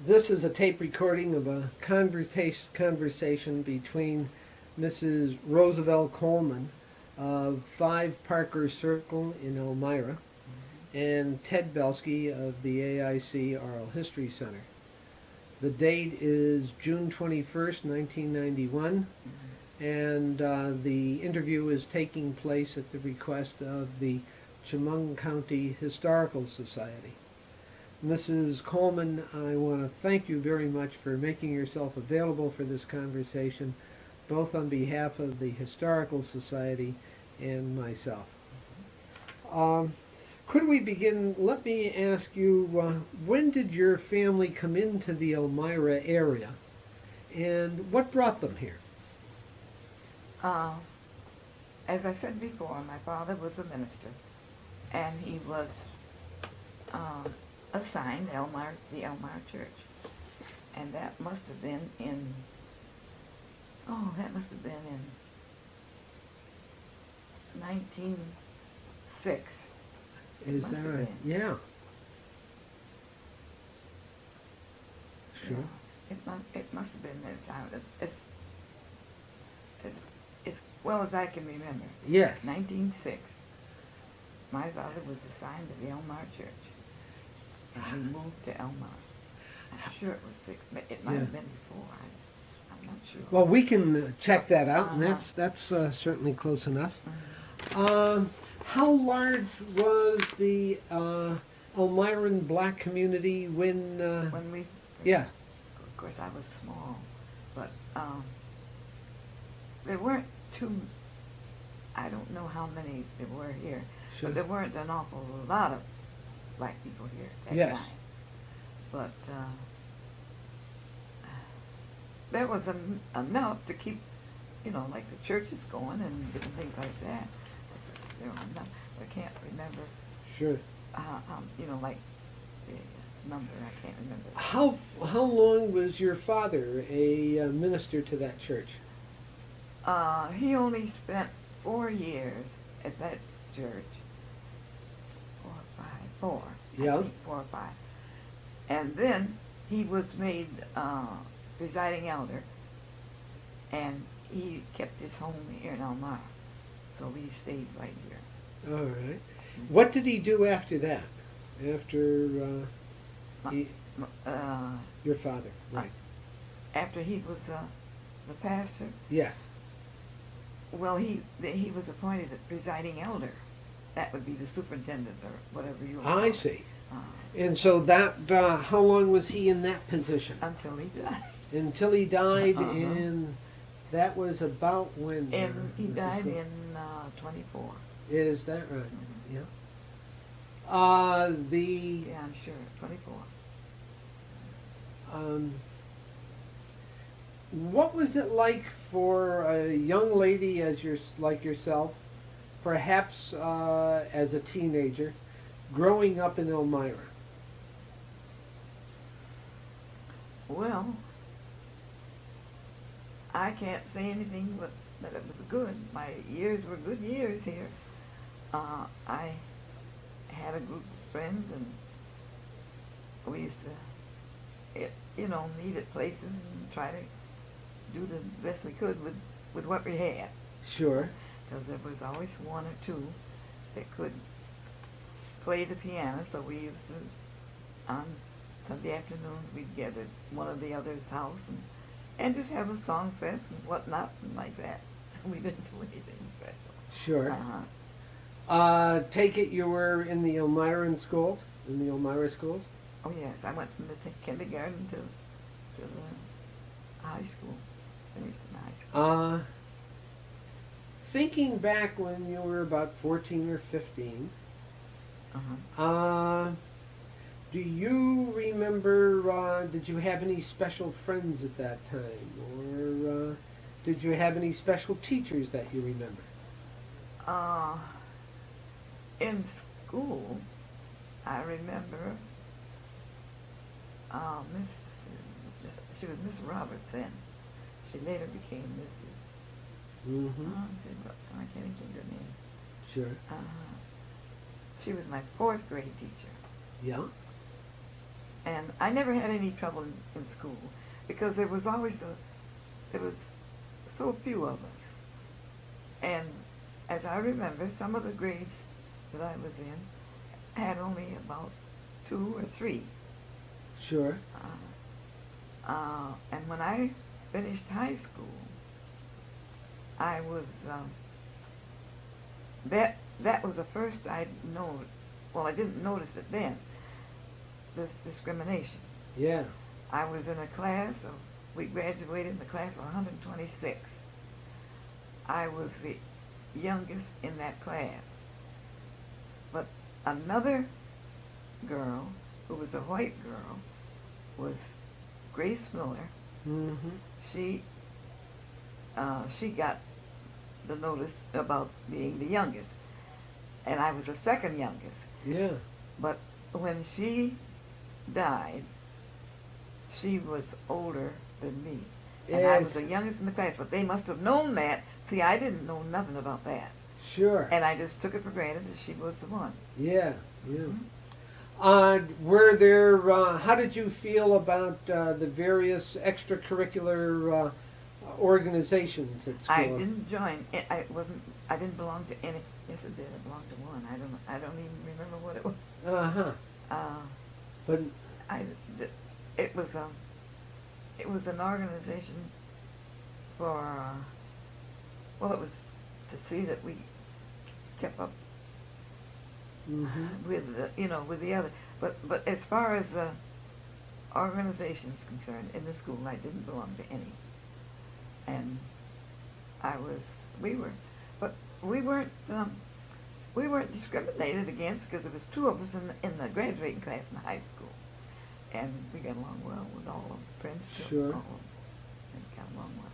This is a tape recording of a conversation between Mrs. Rosabel Coleman of 5 Parker Circle in Elmira and Ted Belsky of the AIC Oral History Center. The date is June 21st, 1991, and the interview is taking place at the request of the Chemung County Historical Society. Mrs. Coleman, I want to thank you very much for making yourself available for this conversation, both on behalf of the Historical Society and myself. Could we begin? Let me ask you, when did your family come into the Elmira area, and what brought them here? As I said before, my father was a minister, and he was assigned the Elmira Church, and that must have been in 1906. Is that right? Yeah. Sure. Yeah, it must have been that time. As well as I can remember. Yes. 1906. My father was assigned to the Elmira Church. And we moved to Elmira. I'm sure it was 6. It might have been before. I'm not sure. Well, we can check that out, and that's certainly close enough. How large was the Elmiran black community when? When we. Yeah. Of course, I was small, but there weren't too. I don't know how many there were here, Sure. but there weren't an awful lot of black people here at that time. But there was enough to keep, like the churches going and different things like that. There were enough. I can't remember. Sure. Like the number. I can't remember. How long was your father a minister to that church? He only spent 4 years at that church. 4. Yeah. I think 4 or 5. And then he was made presiding elder, and he kept his home here in Elmira, so we stayed right here. All right. What did he do after that? After your father, right? After he was the pastor? Yes. Well, he was appointed a presiding elder. That would be the superintendent or whatever you want. I see. And so that, how long was he in that position? Until he died. Until he died, and that was about when? And he died in 24. Is that right? Mm-hmm. Yeah. Yeah, I'm sure, 24. What was it like for a young lady like yourself, perhaps as a teenager, growing up in Elmira? Well, I can't say anything but that it was good. My years were good years here. I had a group of friends, and we used to, meet at places and try to do the best we could with what we had. Sure. Because there was always one or two that could play the piano, so we used to, on Sunday afternoons, we'd gather at one of the other's house and just have a song fest and whatnot and like that. We didn't do anything special. Sure. Take it you were in the Elmira schools? In the Elmira schools? Oh yes, I went from the kindergarten to the high school. Finished in high school. Thinking back when you were about 14 or 15, do you remember, did you have any special friends at that time? Or did you have any special teachers that you remember? In school, I remember she was Miss Robertson. She later became Mrs. Mm-hmm. I can't even think her name. Sure. She was my 4th grade teacher. Yeah. And I never had any trouble in school because there was so few of us. And as I remember, some of the grades that I was in had only about 2 or 3. Sure. And when I finished high school, I was that was the first I'd known. Well, I didn't notice it then. This discrimination. Yeah. I was in a class of, we graduated in the class of 126. I was the youngest in that class. But another girl, who was a white girl, was Grace Miller. Mm-hmm. She got the notice about being the youngest. And I was the second youngest. Yeah. But when she died, she was older than me. And I was the youngest in the class, but they must have known that. See, I didn't know nothing about that. Sure. And I just took it for granted that she was the one. Yeah, yeah. Mm-hmm. Were there, how did you feel about the various extracurricular organizations at school? I didn't join. I didn't belong to any. Yes, I did. I belonged to one. I don't even remember what it was. Uh-huh. But It was an organization for, well, it was to see that we kept up mm-hmm. with the other. But as far as the organization's concerned, in the school, I didn't belong to any. And we weren't discriminated against because there was 2 of us in the graduating class in high school. And we got along well with all of them, friends too. Sure. All of them. We got along well.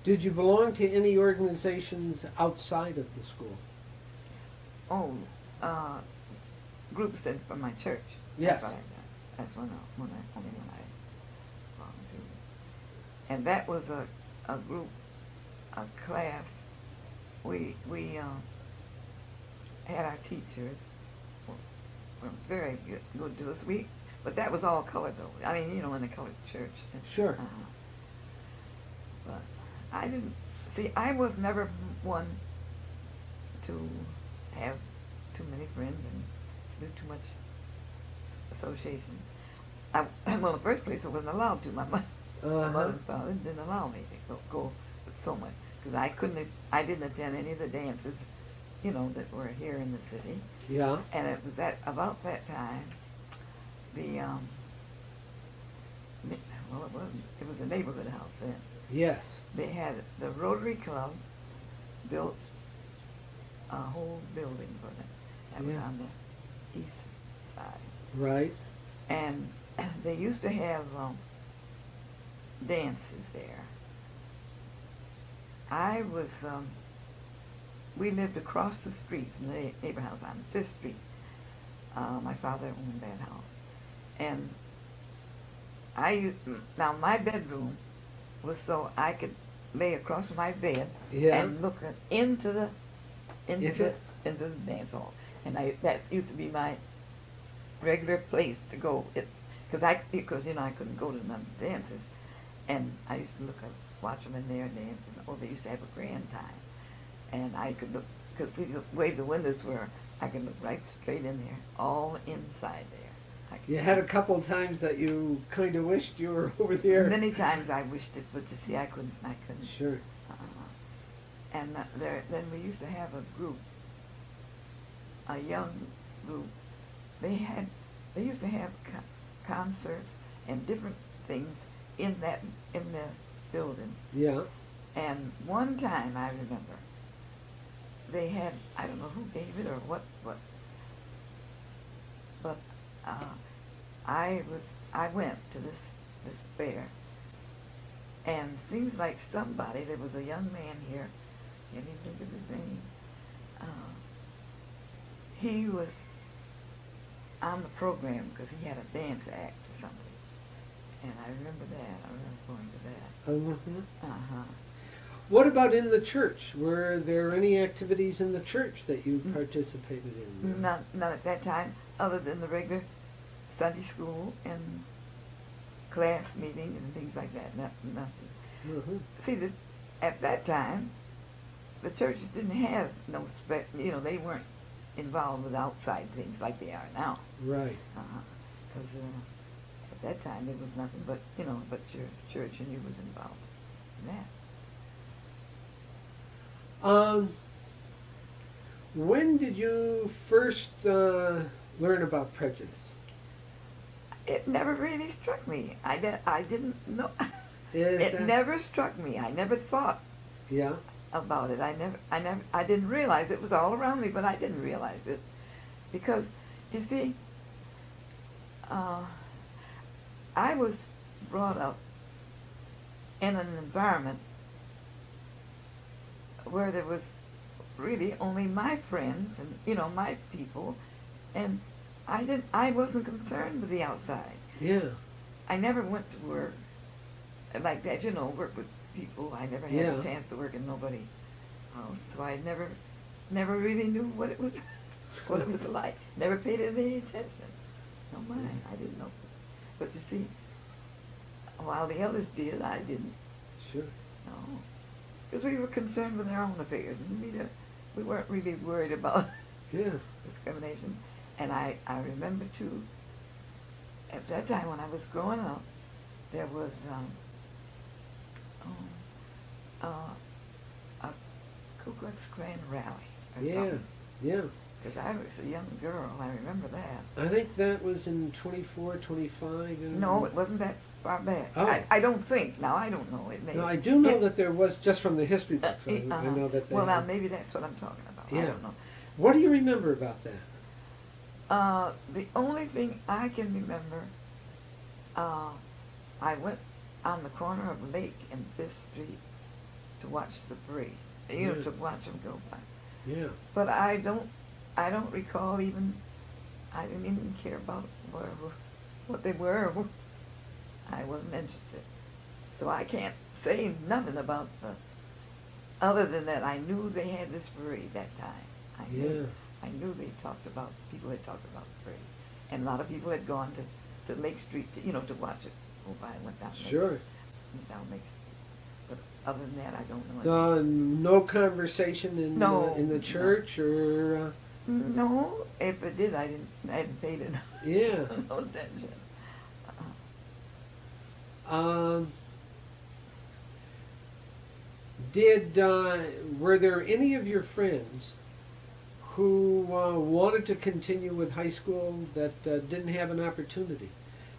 Did you belong to any organizations outside of the school? Oh, groups from my church. Yes. That's only one I belonged to. And that was a group, a class. We had our teachers were very good to us. But that was all colored though. I mean, in a colored church. Sure. But I didn't see. I was never one to have too many friends and do too much association. Well, in the first place, I wasn't allowed to. My mother and father didn't allow me to go with so much because I didn't attend any of the dances, that were here in the city. Yeah. And it was about that time, it was a neighborhood house then. Yes. They had the Rotary Club built a whole building for them. That was on the east side. Right. And they used to have dances there. We lived across the street from the neighbor house on 5th Street. My father owned that house. And now my bedroom was so I could lay across my bed and look into the dance hall. And that used to be my regular place to go. Because I couldn't go to none of the dances. And I used to watch them in there dancing. Oh, they used to have a grand time. And I could look, because see the way the windows were, I could look right straight in there, all inside there. You had a couple of times that you kind of wished you were over there. Many times I wished it, but you see, I couldn't. Sure. And then we used to have a group, a young group. They used to have concerts and different things in the building. Yeah. And one time I remember, they had, I don't know who gave it or what, but I went to this fair, and seems like there was a young man here, can't even think of his name. He was on the program because he had a dance act or something, and I remember that. I remember going to that. What about in the church? Were there any activities in the church that you participated in? None at that time, other than the regular Sunday school and class meetings and things like that. Nothing. Mm-hmm. See, at that time, the churches didn't have no they weren't involved with outside things like they are now. Right. Because at that time there was nothing but your church, and you was involved in that. When did you first learn about prejudice? It never really struck me. I didn't know. It never struck me. I never thought Yeah. about it. I didn't realize it was all around me, but I didn't realize it because, you see, I was brought up in an environment where there was really only my friends and my people, and I wasn't concerned with the outside. Yeah. I never went to work like that, work with people. I never had a chance to work in nobody's house, so I never really knew what it was like. Never paid it any attention. No mind, I didn't know. But you see, while the others did, I didn't. Sure. No, because we were concerned with our own affairs, and we weren't really worried about discrimination. And I remember too, at that time when I was growing up, there was a Ku Klux Klan rally or something. Yeah. Because I was a young girl, I remember that. I think that was in 24, 25. No, it wasn't that far back. Oh. I don't think. Now, I don't know. It may. No, I do know that there was, just from the history books, I know that they Well, now, had. maybe that's what I'm talking about. Yeah. I don't know. What do you remember about that? The only thing I can remember, I went on the corner of Lake and Fifth Street to watch the parade. To watch them go by. Yeah. But I don't recall even. I didn't even care about what they were. I wasn't interested, so I can't say nothing about other than that I knew they had this parade that time. I knew they talked about, people had talked about the parade, and a lot of people had gone to Lake Street to watch it go by. Went down Lake Sure. Went down Lake Street. But other than that, I don't know anything. No conversation in the church or. No, if it did, I hadn't paid it. Yeah. No attention. Were there any of your friends who wanted to continue with high school that didn't have an opportunity?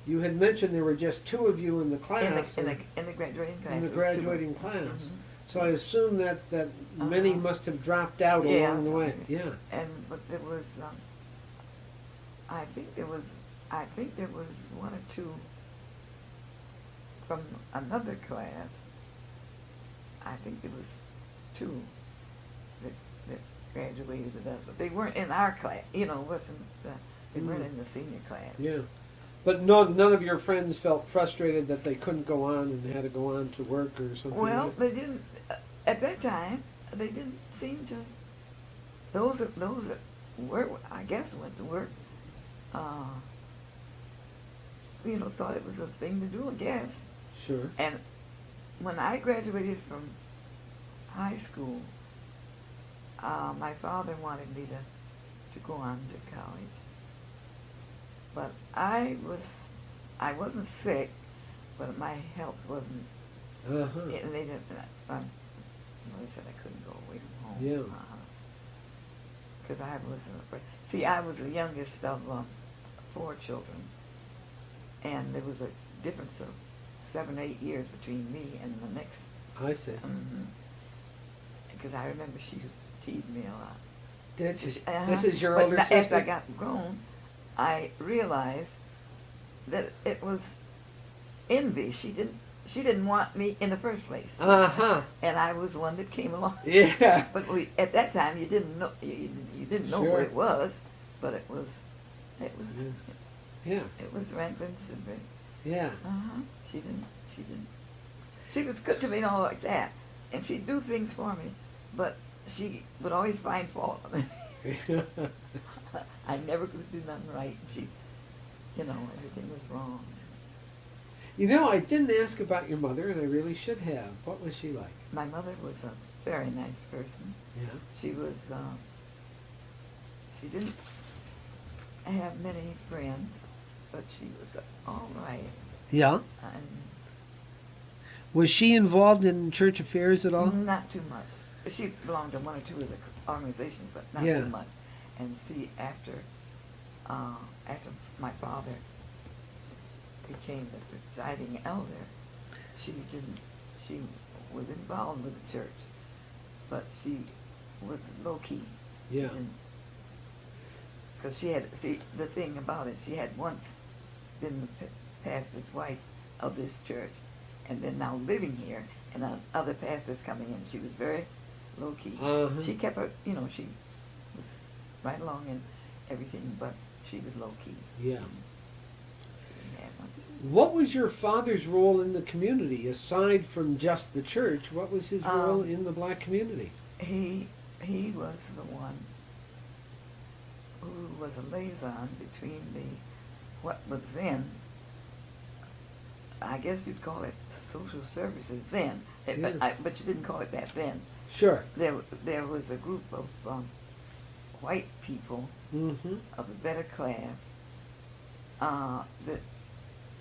You had mentioned there were just two of you in the class. In the graduating class. In the graduating class. Mm-hmm. So I assume that many must have dropped out along the way. Yeah. But there was, I think there was one or two from another class. I think there was two that graduated with us, but they weren't in our class. They weren't in the senior class. Yeah. But none of your friends felt frustrated that they couldn't go on and had to go on to work or something? Well, they didn't. At that time, they didn't seem to. Those that were, I guess, went to work. Thought it was a thing to do, I guess. Sure. And when I graduated from high school, my father wanted me to go on to college. But I wasn't sick, but my health wasn't. And they didn't. They said I couldn't go away from home. Yeah. Because I wasn't afraid. See, I was the youngest of 4 children, and there was a difference of 7 or 8 years between me and the next. I see. Because I remember she used to tease me a lot. Did she? This is your older sister? As I got grown, I realized that it was envy. She didn't want me in the first place. And I was one that came along. Yeah. But at that time you didn't know what it was, but it was Yeah. it was Rankin Sidbury. Yeah. She was good to me and all like that. and she'd do things for me, but she would always find fault. I never could do nothing right. She, everything was wrong. You know, I didn't ask about your mother, and I really should have. What was she like? My mother was a very nice person. Yeah. She was, she didn't have many friends, but she was all right. Yeah. And Was she involved in church affairs at all? not too much. She belonged to one or two of the organizations, but not Yeah. too much. And see, after my father became the presiding elder, she was involved with the church, but she was low key. Yeah. Because she had, see, the thing about it, she had once been the pastor's wife of this church, and then now living here, and other pastors coming in. She was very low key. Uh-huh. She kept her, she was right along in everything, but she was low key. Yeah. She didn't have much. What was your father's role in the community, aside from just the church? What was his role in the black community? He was the one who was a liaison between what was then, I guess you'd call it social services then, Yeah. but you didn't call it that then. Sure. There was a group of white people Mm-hmm. of a better class that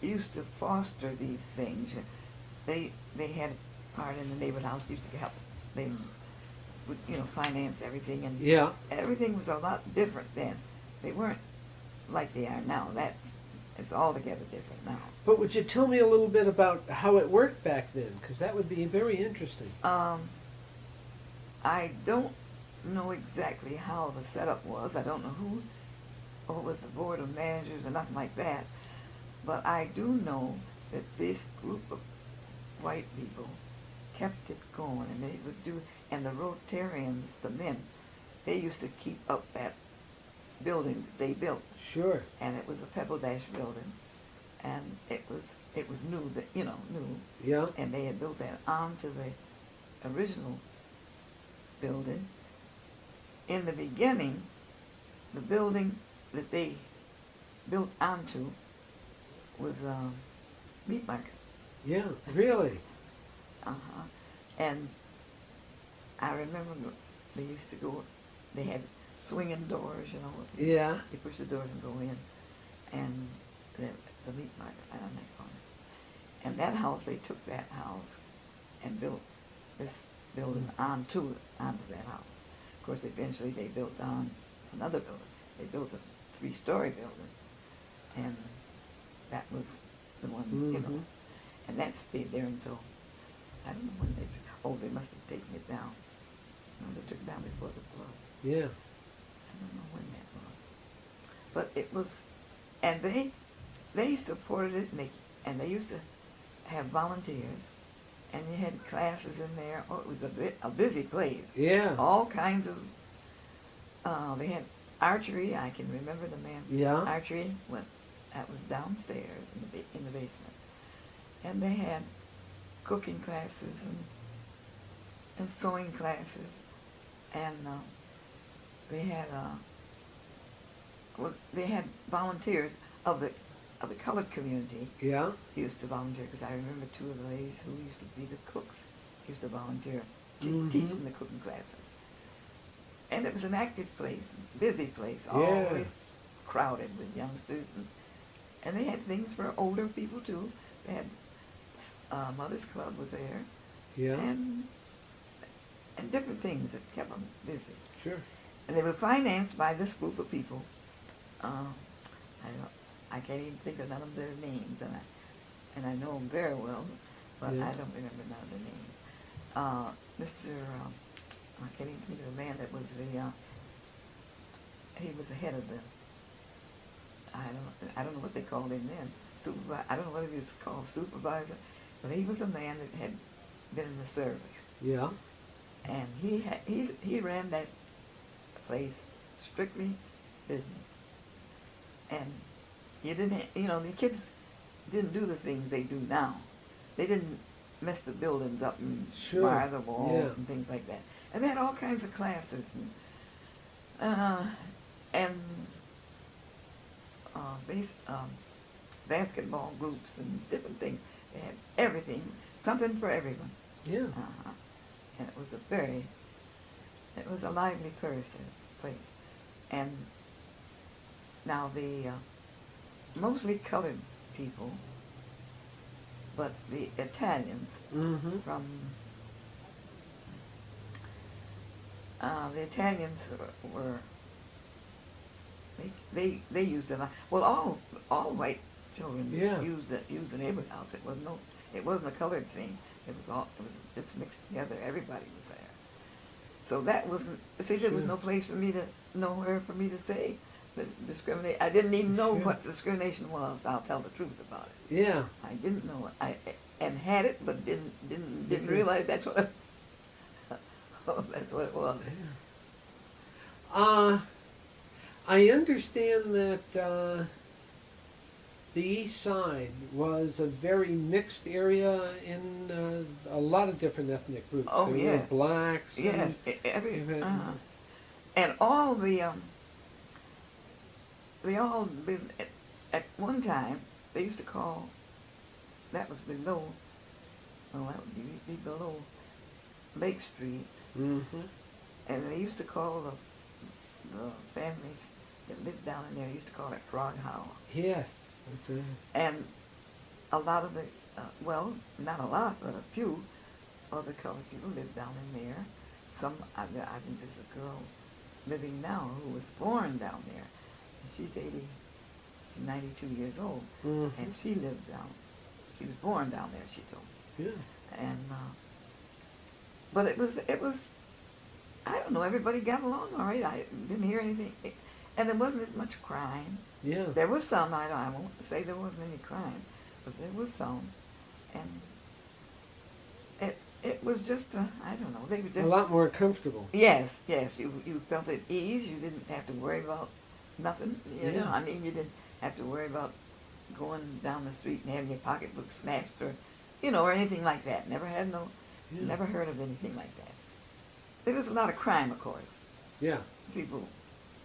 used to foster these things. They had part in the neighborhood house, used to help. They would, finance everything, and Yeah. everything was a lot different then. They weren't like they are now. It's altogether different now. But would you tell me a little bit about how it worked back then? Because that would be very interesting. I don't know exactly how the setup was. I don't know who was the board of managers or nothing like that. But I do know that this group of white people kept it going, and they would do, and the Rotarians, the men, they used to keep up that building that they built, Sure. and it was a pebble dash building, and it was new, new, Yeah. and they had built that onto the original building. In the beginning, the building that they built onto was a meat market. Yeah. Really. Uh-huh. And I remember they used to go, they had swinging doors, Yeah. You push the doors and go in, and there was a meat market right on that corner. And that house, they took that house and built this building onto that house. Of course, eventually they built on another building. They built a 3-story building, and that was the one, Mm-hmm. and that stayed there until, I don't know when they must have taken it down. No, they took it down before the flood. Yeah. I don't know when that was. But it was, and they supported it, and they used to have volunteers, and you had classes in there. Oh, it was a busy place. Yeah. All kinds of, they had archery. I can remember the man. Yeah. Archery that was downstairs in the basement. And they had cooking classes and sewing classes, and they had volunteers of the colored community. Yeah. Used to volunteer, because I remember 2 of the ladies who used to be the cooks used to volunteer Mhm. teaching the cooking classes. And it was an active place, busy place, Yeah. always crowded with young students. And they had things for older people too. They had Mother's Club was there, Yeah. and different things that kept them busy. Sure. And they were financed by this group of people. I can't even think of none of their names, and I know them very well, but Yeah. I don't remember none of their names. I can't even think of the man that was he was the head of the, I don't know what they called him then, I don't know whether he was called supervisor, but he was a man that had been in the service. Yeah. And he ran that place strictly business. And you didn't, the kids didn't do the things they do now. They didn't mess the buildings up and Sure. wire the walls Yeah. and things like that. And they had all kinds of classes and basketball groups and different things. They had everything, something for everyone. Yeah. And it was a lively place. And now the mostly colored people, but the Italians Mm-hmm. from the Italians were they used it. Well, all white children Yeah. used the neighborhood house. It wasn't a colored thing. It was just mixed together. Everybody was there. So that wasn't. See, there was Sure. no place for me to nowhere for me to say that discriminate. I didn't even know Sure. what discrimination was. I'll tell the truth about it. Yeah. I didn't know it. And had it, but didn't Mhm. realize that's what that's what it was. I understand that the East Side was a very mixed area in a lot of different ethnic groups. Oh, there yeah. were blacks. Yes, and- and all they all been at one time. They used to call that was below. Well, that would be below Lake Street, Mhm. and they used to call the families that lived down in there used to call it Frog House. Yes. That's it. And a lot of the, well, not a lot, but a few of the colored people lived down in there. I think there's a girl living now who was born down there. She's 92 years old, Mhm. and she lived she was born down there, she told me. Yeah. And, but it was, I don't know, everybody got along all right. I didn't hear anything. And there wasn't as much crime. Yeah. There was some, I won't say there wasn't any crime, but there was some. And it was just, I don't know, they were A just... lot more comfortable. Yes, you felt at ease. You didn't have to worry about nothing. You know, Yeah. I mean, you didn't have to worry about going down the street and having your pocketbook snatched or, or anything like that. Never Yeah. heard of anything like that. There was a lot of crime, of course. Yeah. People,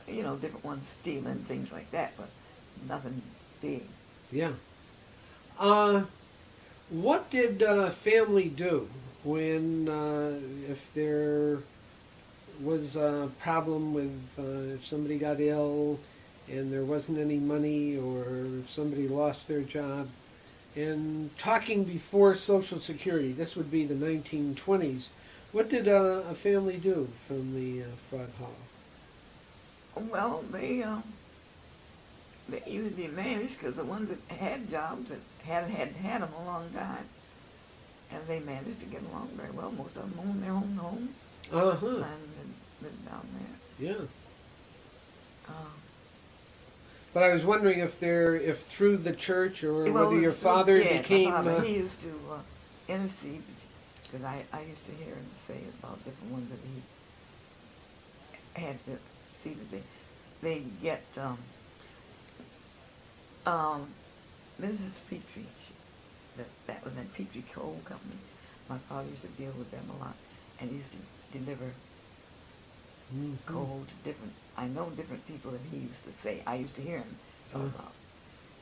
different ones stealing, things like that, but nothing big. Yeah. What did family do when, if there was a problem with, if somebody got ill and there wasn't any money, or if somebody lost their job? And talking before Social Security, this would be the 1920s, what did a family do from the Frog Hall? Well, they usually managed, because the ones that had jobs that had them a long time, and they managed to get along very well. Most of them owned their own home Uh-huh. and lived down there. Yeah. Uh, But I was wondering if through the church, or well, whether it your was father yes, became... my father, he used to intercede, because I used to hear him say about different ones that he had to see that they get Mrs. Petrie, that was in Petrie Coal Company. My father used to deal with them a lot, and he used to deliver Mhm. coal to different people that he used to say. I used to hear him talk about.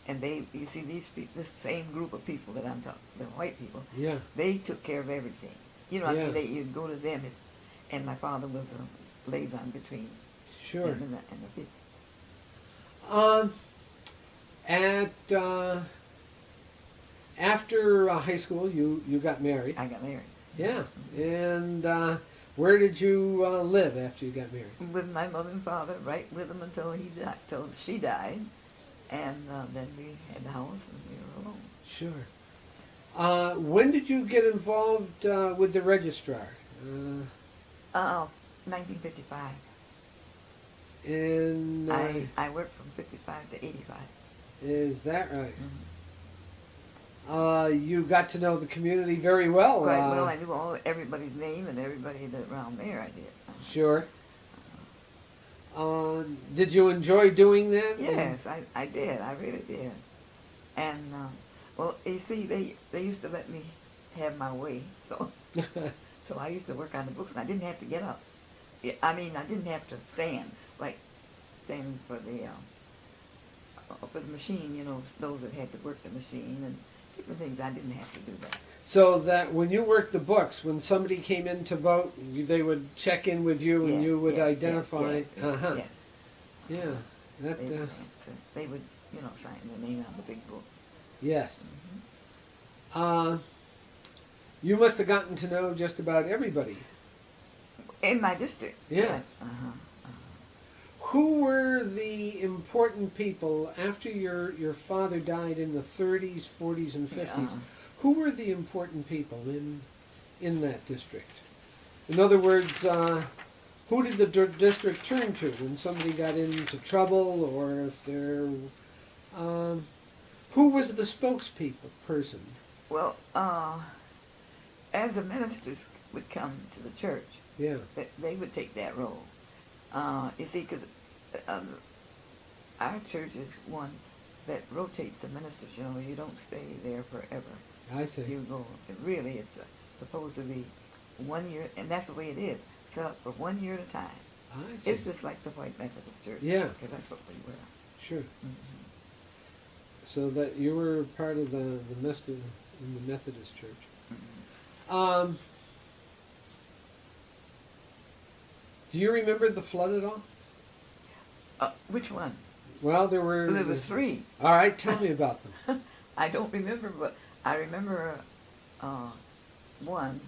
And you see, this same group of people that I'm talking, the white people, Yeah. they took care of everything. I Yeah. mean, you'd go to them, and my father was a liaison between Sure. them and the people. After high school, you got married. I got married. Yeah. And where did you live after you got married? With my mother and father, right with them until she died, and then we had the house and we were alone. Sure. When did you get involved with the registrar? 1955. And I worked from 55 to 85. is that right? Mm-hmm. You got to know the community very well. Quite well. I knew everybody's name and everybody that around there. I did. Sure. Did you enjoy doing that? Yes, I did. I really did. And well, you see, they used to let me have my way. So so I used to work on the books, and I didn't have to get up. I mean, I didn't have to stand, like stand for the machine, you know, those that had to work the machine and different things. I didn't have to do that. So that when you worked the books, when somebody came in to vote, they would check in with you and Yes, you would yes, identify. Yes, yes, Uh-huh. yes. Yeah. That. They would, you know, sign their name on the big book. Yes. Mm-hmm. You must have gotten to know just about everybody. In my district. Yes. Yes. Who were the important people after your father died in the 30s, 40s, and 50s? Who were the important people in that district? In other words, who did the district turn to when somebody got into trouble, or if there? Who was the spokesperson? Well, as the ministers would come to the church, Yeah. they would take that role. You see, because our church is one that rotates the ministers. You know, you don't stay there forever. I see. You go. Really, it's supposed to be 1 year, and that's the way it is. Set up for 1 year at a time. I see. It's just like the White Methodist Church. Yeah. Because that's what we were. Sure. Mm-hmm. So that you were part of the Methodist Church. Mm-hmm. Do you remember the flood at all? Which one? Well, there were. There was 3. All right, tell me about them. I don't remember, but I remember one.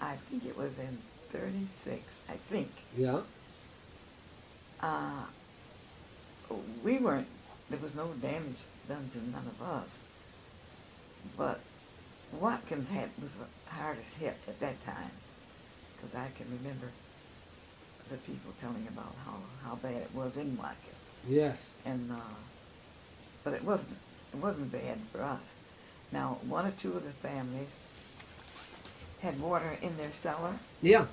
I think it was in 36. I think. Yeah. We weren't. There was no damage done to none of us. But Watkins was the hardest hit at that time, because I can remember the people telling about how bad it was in Watkins. Yes. And but it wasn't bad for us. Now, 1 or 2 of the families had water in their cellar, Yeah.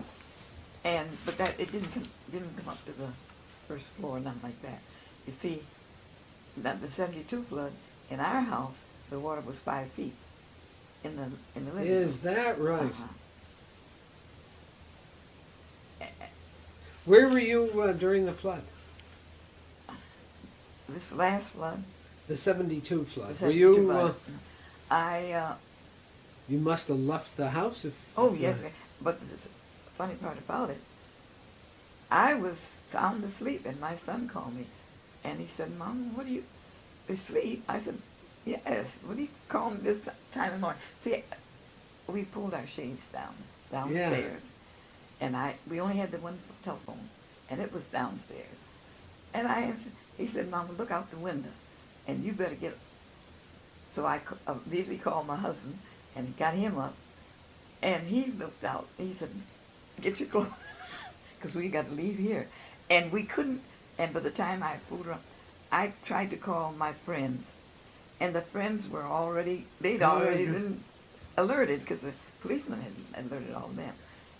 but that it didn't come up to the first floor, nothing like that. You see, that the '72 flood in our house, the water was 5 feet in the living room. Is that right? Uh-huh. Where were you during the flood? This last flood, The 72 the flood. Were 72 you? flood, I You must have left the house if. oh yes, but the funny part about it, I was sound asleep, and my son called me, and he said, "Mom, what are you asleep?" I said, "Yes. What do you call me this time of the morning?" See, we pulled our shades downstairs, and we only had the one telephone, and it was downstairs, and I answered. He said, "Mama, look out the window, and you better get up." So I immediately called my husband and got him up, and he looked out. He said, "Get your clothes," because we got to leave here, and we couldn't. And by the time I pulled her up, I tried to call my friends, and the friends were they'd already been alerted, because the policeman had alerted all of them,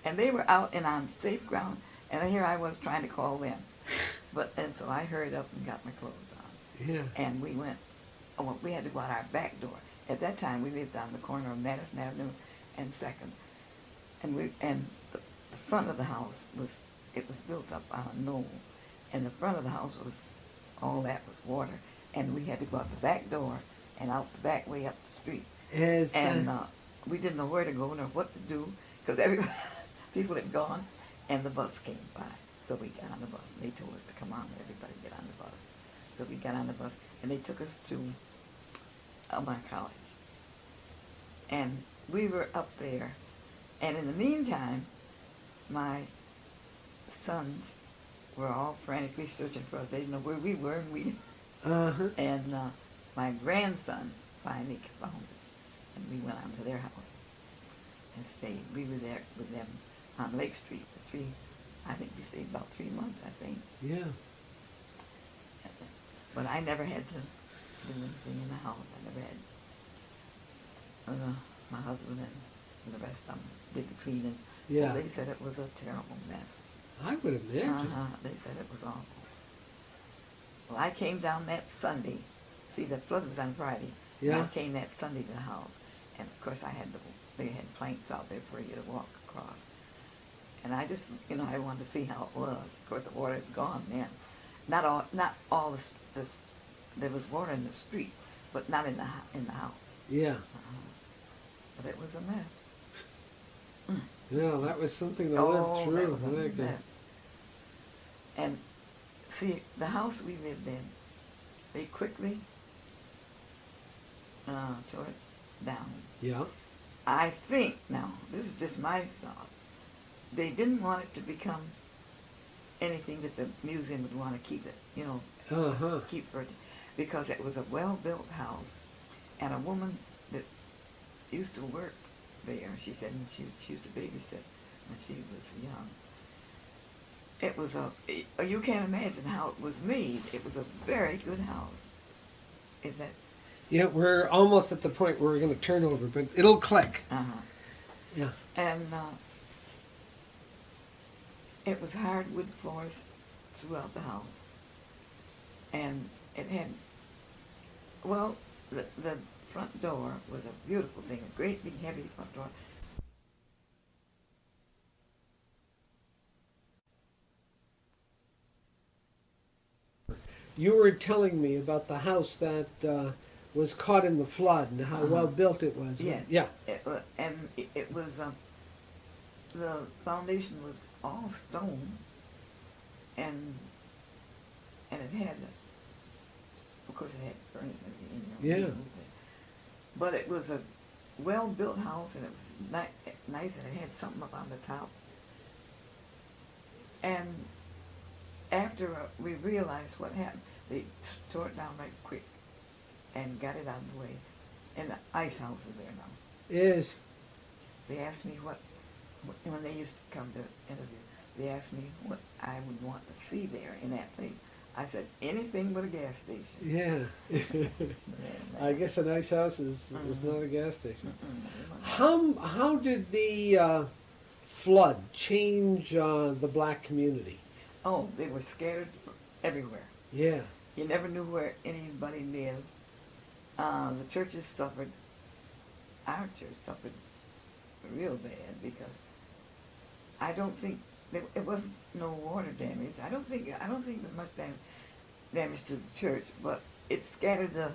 and they were out and on safe ground, and here I was trying to call them. And so I hurried up and got my clothes on. Yeah. And we went, we had to go out our back door. At that time, we lived on the corner of Madison Avenue and 2nd. And the front of the house was built up on a knoll. And the front of the house all that was water. And we had to go out the back door and out the back way up the street. We didn't know where to go nor what to do, because people had gone, and the bus came by. So we got on the bus, and they told us to come on, everybody get on the bus. So we got on the bus, and they took us to Elmira College. And we were up there, and in the meantime, my sons were all frantically searching for us. They didn't know where we were, and my grandson finally found us, and we went on to their house and stayed. We were there with them on Lake Street for I think we stayed about 3 months, I think. Yeah. But I never had to do anything in the house. I never had. My husband and the rest of them did the cleaning. Yeah. They said it was a terrible mess. I would imagine. They said it was awful. Well, I came down that Sunday. See, the flood was on Friday. Yeah. And I came that Sunday to the house. And of course they had planks out there for you to walk across. And I just, I wanted to see how it was. Of course, the water had gone then. Not all there was water in the street, but not in the house. Yeah. But it was a mess. Yeah, that was something to Oh, live through. that was a Okay. mess. And see, the house we lived in, they quickly tore it down. Yeah. I think, now, this is just my thought, they didn't want it to become anything that the museum would want to keep it, Uh-huh. keep for, because it was a well-built house, and a woman that used to work there, she said, and she used to babysit when she was young. It was you can't imagine how it was made. It was a very good house. Is that? Yeah, we're almost at the point where we're going to turn over, but it'll click. Uh-huh. Yeah. And it was hardwood floors throughout the house. And it had, well, the front door was a beautiful thing, a great big heavy front door. You were telling me about the house that was caught in the flood and how well built it was. Yes. Yeah. It was, the foundation was all stone, and it had, of course it had furnace and everything. Yeah. But it was a well-built house, and it was nice, and it had something up on the top. And after we realized what happened, they tore it down right quick and got it out of the way. And the ice house is there now. Is. They asked me when they used to come to interview, they asked me what I would want to see there in that place. I said, anything but a gas station. Yeah. I guess a nice house is not a gas station. How did the flood change the black community? Oh, they were scattered everywhere. Yeah. You never knew where anybody lived. The churches suffered. Our church suffered real bad because I don't think it wasn't no water damage. I don't think there's much damage to the church, but it scattered the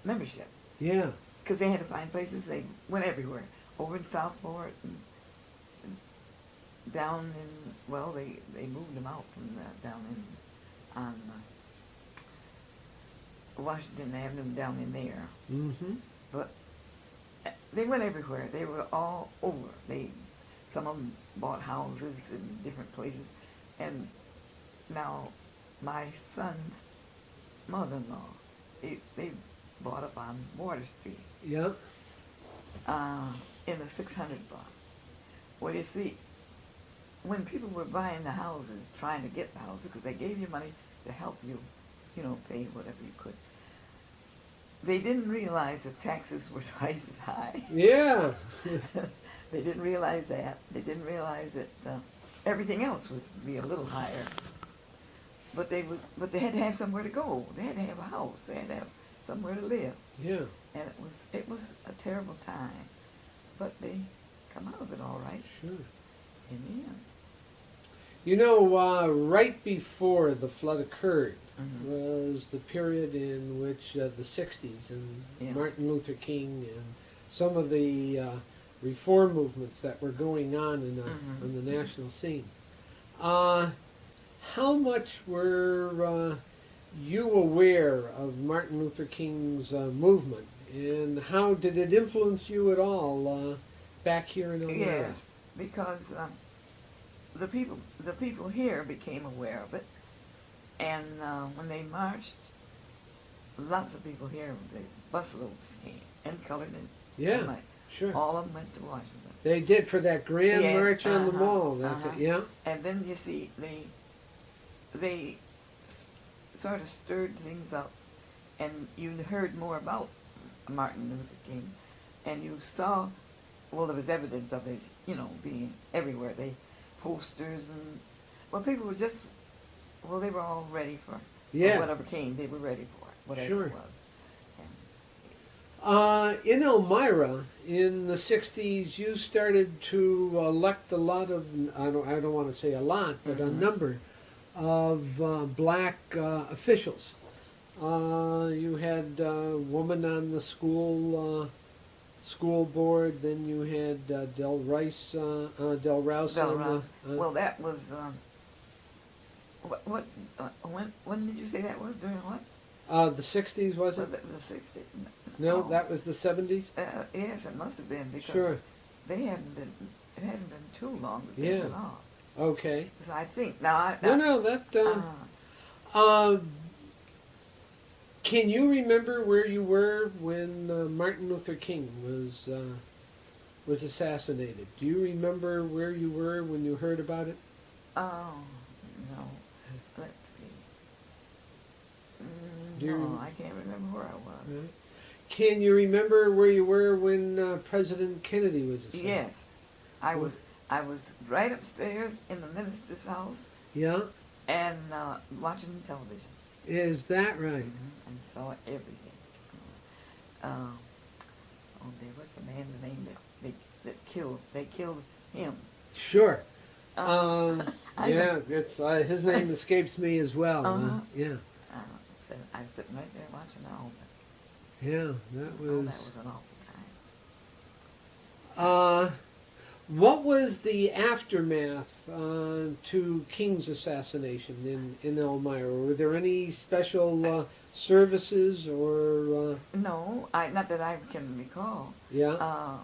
membership. Yeah. Because they had to find places. They went everywhere, over in Southport and down in, well, they moved them out from down in on Washington Avenue down in there. Mm-hmm. But they went everywhere. They were all over. Some of them bought houses in different places. And now my son's mother-in-law, they bought up on Water Street. Yeah. In the 600 block. Well, you see, when people were buying the houses, trying to get the houses, because they gave you money to help you, pay whatever you could, they didn't realize that taxes were twice as high. Yeah. They didn't realize that. They didn't realize that everything else was be a little higher. But they had to have somewhere to go. They had to have a house. They had to have somewhere to live. Yeah. And it was a terrible time. But they come out of it all right. Sure. In the end. Right before the flood occurred was the period in which the 60s and Martin Luther King and some of the reform movements that were going on in the national scene. How much were you aware of Martin Luther King's movement, and how did it influence you at all back here in Elmira? Yes, because the people here became aware of it, and when they marched, lots of people here, the busloads came, and colored and Yeah, sure. all of them went to Washington. They did for that grand Yes, march on the mall. Yeah. And then you see they sort of stirred things up, and you heard more about Martin Luther King, and you saw, well, there was evidence of his, being everywhere. They posters and, well, people were just, well, they were all ready for Yeah. whatever came. They were ready for it, whatever Sure. it was. In Elmira, in the '60s, you started to elect a lot of, I don't want to say a lot, but a number of black officials. You had a woman on the school board, then you had Del Rouse Del on Rouse. the, Well, that was, when did you say that was? During what? the '60s, was Was it? it the 60s? No, that was the '70s? Yes, it must have been because Sure. they haven't been, it hasn't been too long that they've Yeah. been off. Okay. So I think, now, No, that, uh, can you remember where you were when Martin Luther King was assassinated? Do you remember where you were when you heard about it? oh, no, let's see. Do you No, I can't remember where I was. Right. Can you remember where you were when President Kennedy was assassinated? Yes, I was right upstairs in the minister's house Yeah? and watching television. Is that right? And saw everything. Oh dear, what's the man's name that killed? They killed him. Sure. I Yeah, it's his name escapes me as well. Uh-huh. Yeah. So I was sitting right there watching all that. Yeah, that Oh, was. that was an awful time. What was the aftermath to King's assassination in Elmira? Were there any special services or? No, not that I can recall. Yeah.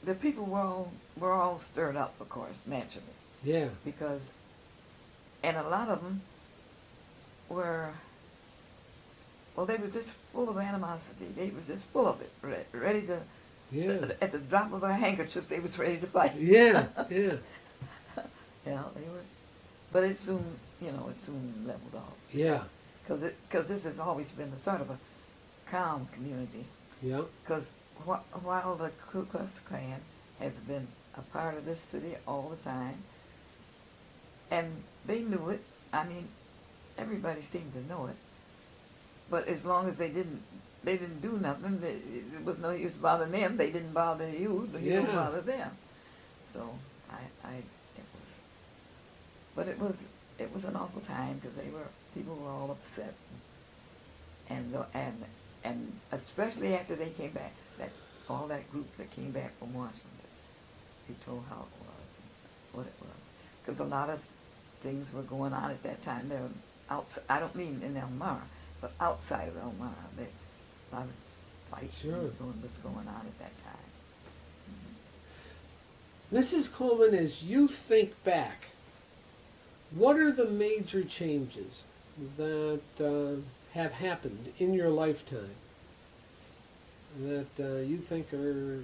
The people were all stirred up, of course, naturally, Yeah. because, and a lot of them were. Well, they were just full of animosity. They was just full of it, ready to. Yeah. At the drop of a handkerchief, they was ready to fight. Yeah. Yeah. Yeah, they were. But it soon, it soon leveled off. Yeah. Because this has always been a sort of a calm community. Yeah. Because while the Ku Klux Klan has been a part of this city all the time, and they knew it. I mean, everybody seemed to know it. But as long as they didn't do nothing. It was no use bothering them. They didn't bother you, but you didn't Yeah. bother them. So it was an awful time because people were all upset, and especially after they came back, all that group that came back from Washington, he told how it was and what it was, because a lot of things were going on at that time. There were I don't mean in Elmira, but outside of Elmira, a lot of fights Sure. was going on at that time. Mrs. Coleman, as you think back, what are the major changes that have happened in your lifetime that you think are,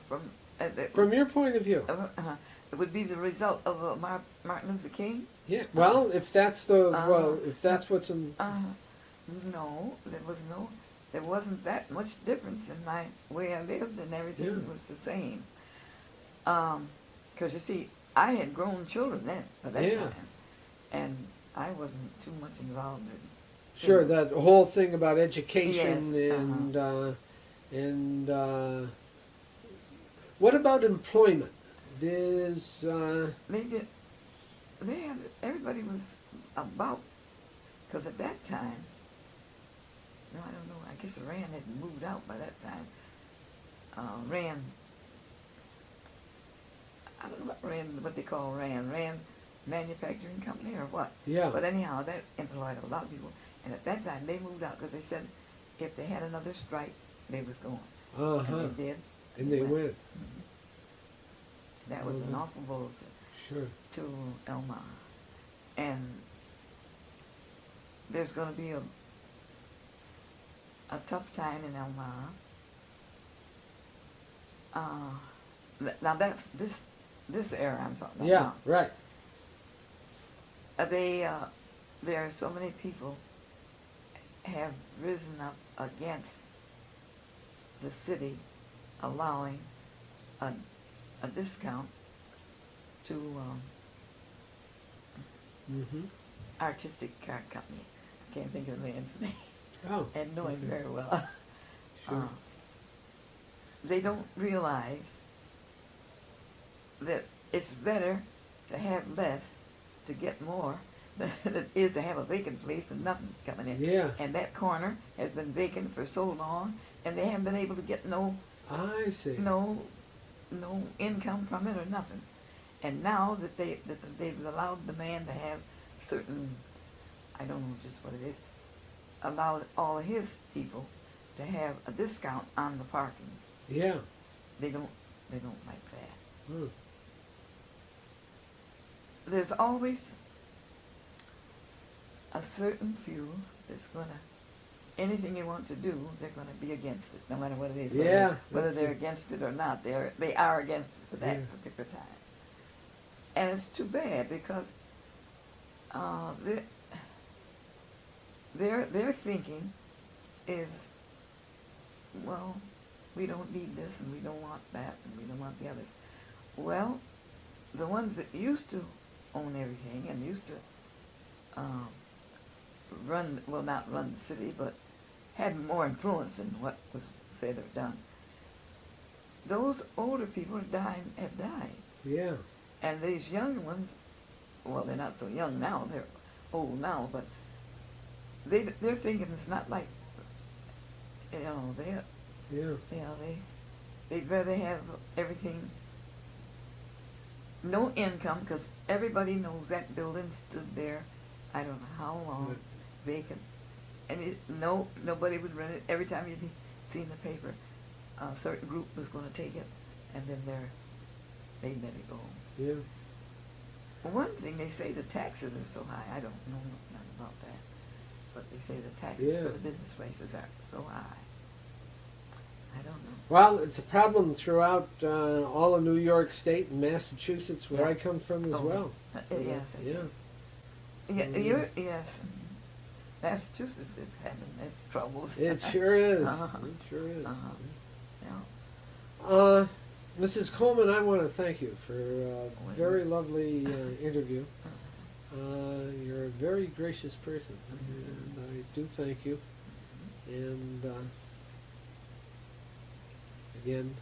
from your point of view? It would be the result of Martin Luther King. Yeah. Well, if that's what's in. No, there wasn't that much difference in my way I lived, and everything Yeah. was the same. Because you see, I had grown children then at that Yeah. time, and I wasn't too much involved in. Sure, that whole thing about education Yes, and what about employment? They did. Everybody was about, because at that time, no, I don't know. I guess Rand had moved out by that time. Rand, I don't know what they call Rand Manufacturing Company or what. Yeah. But anyhow, that employed a lot of people. And at that time, they moved out because they said if they had another strike, they was going. Uh-huh. And they did. And they went. That was an Mhm. awful blow Sure. to Elmira. And there's going to be a tough time in Elmira. Now that's this era I'm talking about. Yeah. Right. There are so many people have risen up against the city allowing a discount to Mm-hmm. artistic car company. I can't think of the man's name. Oh. And know him okay. very well. Sure. They don't realize that it's better to have less to get more than it is to have a vacant place and nothing coming in. Yeah. And that corner has been vacant for so long, and they haven't been able to get no I see. no income from it or nothing. And now that they've allowed the man to have certain, I don't know just what it is, allowed all of his people to have a discount on the parking. Yeah. They don't like that. Hmm. There's always a certain few that's gonna, anything you want to do, they're gonna be against it, no matter what it is. Yeah, Whether that's they're it. against it or not, they are against it for that Yeah. particular time. And it's too bad because their thinking is, well, we don't need this and we don't want that and we don't want the other. Well, the ones that used to own everything and used to not run the city, but had more influence in what was said or done, those older people have died. Yeah. And these young ones, well, they're not so young now, they're old now, but they're thinking it's not like, they'd rather have everything, no income, because everybody knows that building stood there, I don't know how long, vacant, and nobody would rent it. Every time you'd see in the paper, a certain group was going to take it, and then they'd let it go. Yeah. One thing, they say the taxes are so high. I don't know nothing about that, but they say the taxes Yeah. for the business places are so high. I don't know. Well, it's a problem throughout all of New York State and Massachusetts, where Yeah. I come from as Oh, well. yes, I see. Yeah. Yes. Massachusetts is having its troubles. It sure is. Uh-huh. It sure is. Yeah. Mrs. Coleman, I want to thank you for a very lovely interview. You're a very gracious person, and I do thank you. And again,